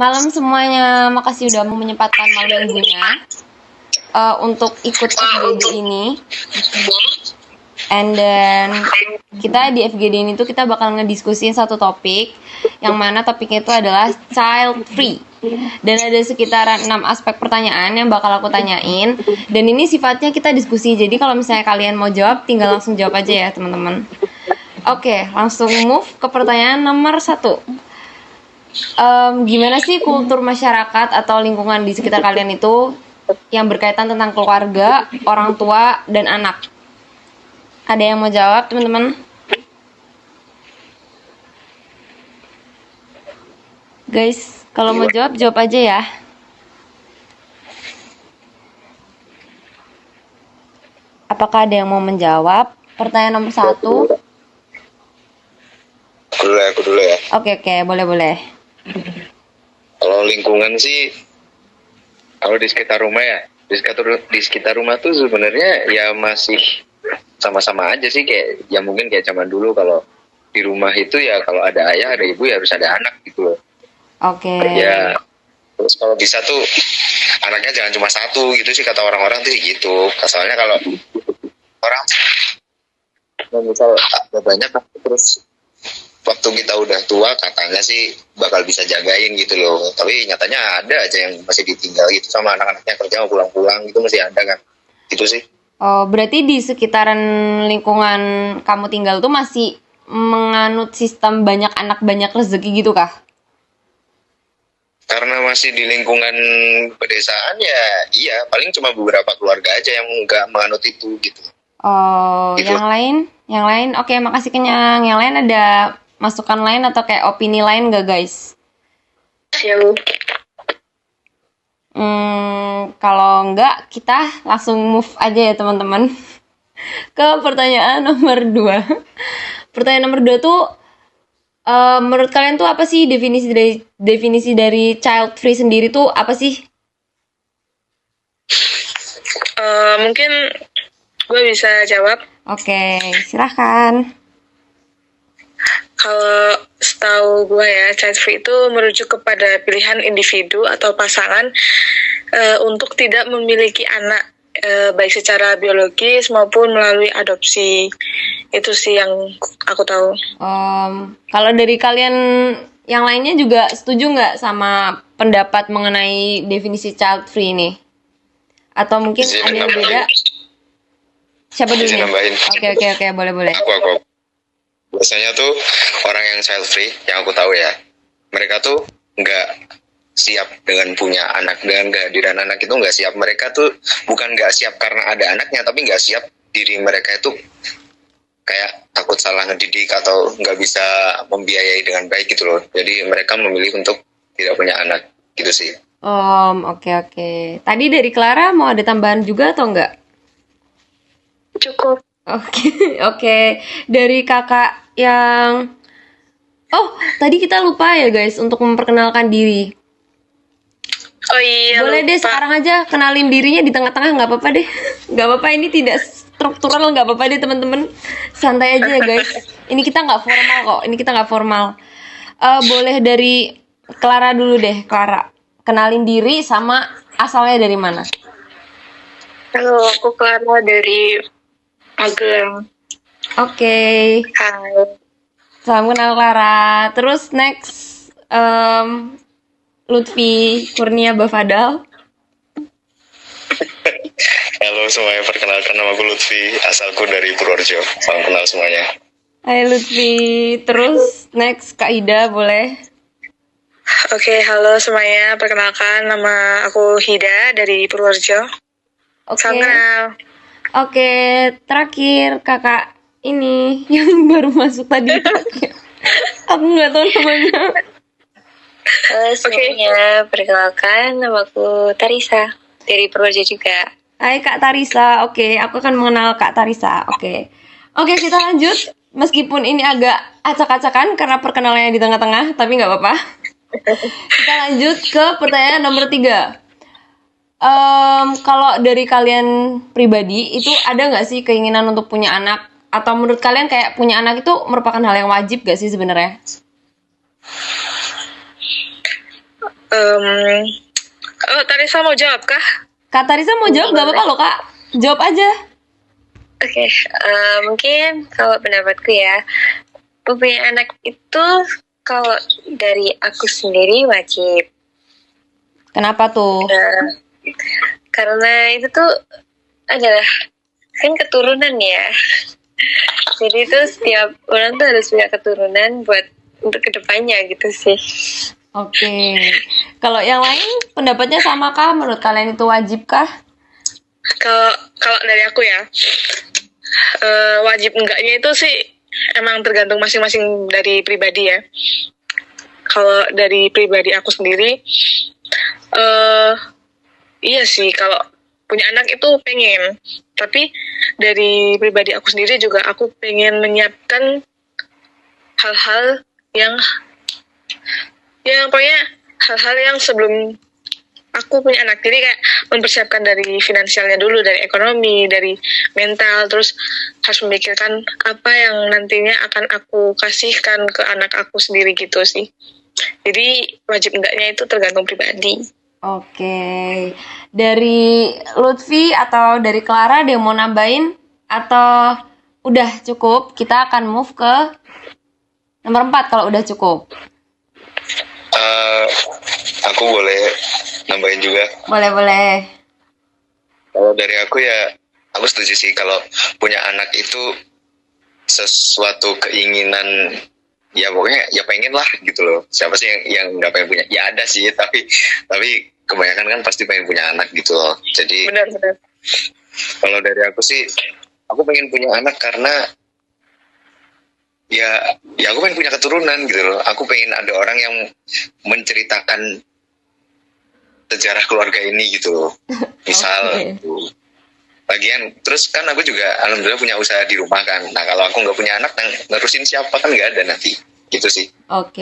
Malam semuanya, makasih udah mau menyempatkan malam minggunya untuk ikut FGD ini. And then kita di FGD ini tuh kita bakal ngediskusin satu topik, yang mana topiknya itu adalah child free. Dan ada sekitaran 6 aspek pertanyaan yang bakal aku tanyain. Dan ini sifatnya kita diskusi, jadi kalau misalnya kalian mau jawab, tinggal langsung jawab aja ya teman-teman. Oke, langsung move ke pertanyaan nomor 1. Gimana sih kultur masyarakat atau lingkungan di sekitar kalian itu yang berkaitan tentang keluarga, orang tua, dan anak? Ada yang mau jawab, teman-teman? Guys, kalau mau jawab, jawab aja ya. Apakah ada yang mau menjawab? Pertanyaan nomor 1. Aku dulu ya. Oke, boleh. Kalau lingkungan sih, kalau di sekitar rumah ya, di sekitar rumah tuh sebenarnya ya masih sama-sama aja sih, kayak ya mungkin kayak zaman dulu. Kalau di rumah itu ya kalau ada ayah ada ibu ya harus ada anak gitu loh. Oke. Ya terus kalau bisa tuh anaknya jangan cuma satu gitu sih, kata orang-orang tuh gitu. Soalnya kalau orang misal ada banyak terus waktu kita udah tua katanya sih bakal bisa jagain gitu loh, tapi nyatanya ada aja yang masih ditinggal gitu sama anak-anaknya, kerja mau pulang-pulang gitu masih ada kan, gitu sih. Oh, berarti di sekitaran lingkungan kamu tinggal tuh masih menganut sistem banyak anak banyak rezeki gitu kah? Karena masih di lingkungan pedesaan ya iya, paling cuma beberapa keluarga aja yang nggak menganut itu gitu. Oh, Gitu. yang lain, oke, makasih Kenyang. Yang lain ada masukan lain atau kayak opini lain gak guys? Ya, Bu. Kalau enggak, kita langsung move aja ya teman-teman ke pertanyaan nomor 2. Pertanyaan nomor 2 tuh, menurut kalian tuh apa sih definisi dari child free sendiri tuh apa sih? Mungkin gue bisa jawab. Oke, silahkan. Kalau setahu gue ya, child free itu merujuk kepada pilihan individu atau pasangan untuk tidak memiliki anak, baik secara biologis maupun melalui adopsi. Itu sih yang aku tahu. Kalau dari kalian yang lainnya juga setuju nggak sama pendapat mengenai definisi child free ini? Atau mungkin ada yang beda? Siapa dulu nih? Oke, boleh. Aku. Biasanya tuh orang yang child free yang aku tahu ya, mereka tuh nggak siap dengan punya anak, dengan kehadiran anak itu nggak siap. Mereka tuh bukan nggak siap karena ada anaknya, tapi nggak siap diri mereka itu kayak takut salah ngedidik atau nggak bisa membiayai dengan baik gitu loh. Jadi mereka memilih untuk tidak punya anak gitu sih. Oke. Tadi dari Clara mau ada tambahan juga atau enggak? Cukup. Oke. Dari kakak yang... Oh, tadi kita lupa ya guys untuk memperkenalkan diri. Oh iya. Boleh deh sekarang aja kenalin dirinya di tengah-tengah, nggak apa-apa deh. Nggak apa-apa, ini tidak struktural, nggak apa-apa deh teman-teman. Santai aja ya guys. Ini kita nggak formal. Boleh dari Clara dulu deh, Clara. Kenalin diri sama asalnya dari mana? Halo, aku Clara dari Magelang. Oke. Hai. Salam kenal Clara. Terus next, Lutfi Kurnia Bafadal. Halo semuanya, perkenalkan nama aku Lutfi, asalku dari Purworejo. Salam kenal semuanya. Hai Lutfi. Terus next Kak Ida boleh. Oke, halo semuanya. Perkenalkan nama aku Hida dari Purworejo. Salam kenal. Oke, terakhir kakak ini yang baru masuk tadi. Aku nggak tahu namanya. Halo semuanya, perkenalkan nama aku Tarisa dari Purworejo juga. Hai Kak Tarisa, oke, aku akan mengenal Kak Tarisa, oke, kita lanjut. Meskipun ini agak acak-acakan karena perkenalannya di tengah-tengah, tapi nggak apa-apa. Kita lanjut ke pertanyaan nomor 3. Kalau dari kalian pribadi, itu ada nggak sih keinginan untuk punya anak? Atau menurut kalian kayak punya anak itu merupakan hal yang wajib gak sih sebenarnya? Em, oh, Tarisa mau jawab kah? Kak Tarisa mau jawab gak apa-apa loh Kak. Jawab aja. Oke, mungkin kalau pendapatku ya, punya anak itu kalau dari aku sendiri wajib. Kenapa tuh? Karena itu tuh adalah kan keturunan ya. Jadi itu setiap orang tuh harus punya keturunan buat untuk kedepannya gitu sih. Oke. Kalau yang lain pendapatnya sama kah? Menurut kalian itu wajib kah? Kalau dari aku ya, wajib enggaknya itu sih emang tergantung masing-masing dari pribadi ya. Kalau dari pribadi aku sendiri, iya sih kalau punya anak itu pengen. Tapi dari pribadi aku sendiri juga aku pengen menyiapkan hal-hal yang pokoknya hal-hal yang sebelum aku punya anak. Jadi kayak mempersiapkan dari finansialnya dulu, dari ekonomi, dari mental, terus harus memikirkan apa yang nantinya akan aku kasihkan ke anak aku sendiri gitu sih. Jadi wajib enggaknya itu tergantung pribadi. Oke. Dari Lutfi atau dari Clara ada yang mau nambahin? Atau udah cukup? Kita akan move ke nomor 4 kalau udah cukup. Aku boleh nambahin juga. Boleh. Kalau dari aku ya, aku setuju sih kalau punya anak itu sesuatu keinginan, ya pokoknya ya pengen lah gitu loh. Siapa sih yang nggak pengen punya? Ya ada sih, tapi kebanyakan kan pasti pengen punya anak gitu loh. Jadi Benar. kalau dari aku sih, aku pengen punya anak karena ya aku pengen punya keturunan gitu loh. Aku pengen ada orang yang menceritakan sejarah keluarga ini gitu loh. Misal bagian, terus kan aku juga alhamdulillah punya usaha di rumah kan. Nah kalau aku nggak punya anak, nerusin siapa kan nggak ada nanti gitu sih. Oke.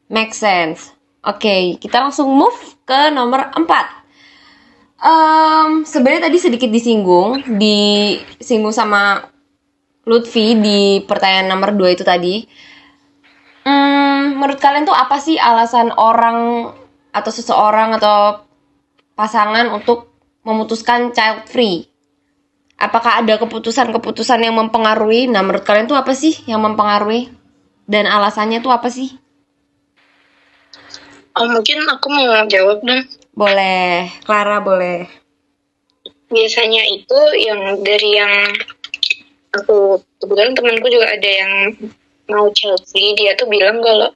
Make sense. Oke, kita langsung move ke nomor 4. Sebenarnya tadi sedikit disinggung sama Lutfi di pertanyaan nomor 2 itu tadi. Menurut kalian tuh apa sih alasan orang atau seseorang atau pasangan untuk memutuskan child free? Apakah ada keputusan-keputusan yang mempengaruhi? Nah, menurut kalian tuh apa sih yang mempengaruhi? Dan alasannya tuh apa sih? Mungkin aku mau jawab dong. Boleh, Clara boleh. Biasanya itu yang dari yang aku, kebetulan temanku juga ada yang mau child free, dia tuh bilang kalau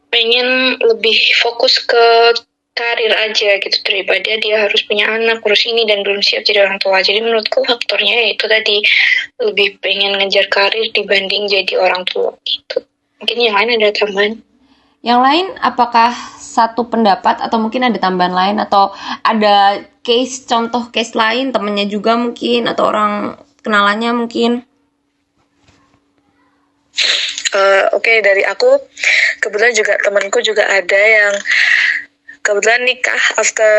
pengen lebih fokus ke karir aja gitu daripada dia harus punya anak, urus ini dan belum siap jadi orang tua. Jadi menurutku faktornya itu tadi, lebih pengen ngejar karir dibanding jadi orang tua gitu. Mungkin yang lain ada tambahan. Yang lain apakah satu pendapat atau mungkin ada tambahan lain atau ada contoh case lain temennya juga mungkin atau orang kenalannya mungkin? Oke, dari aku kebetulan juga temanku juga ada yang kebetulan nikah after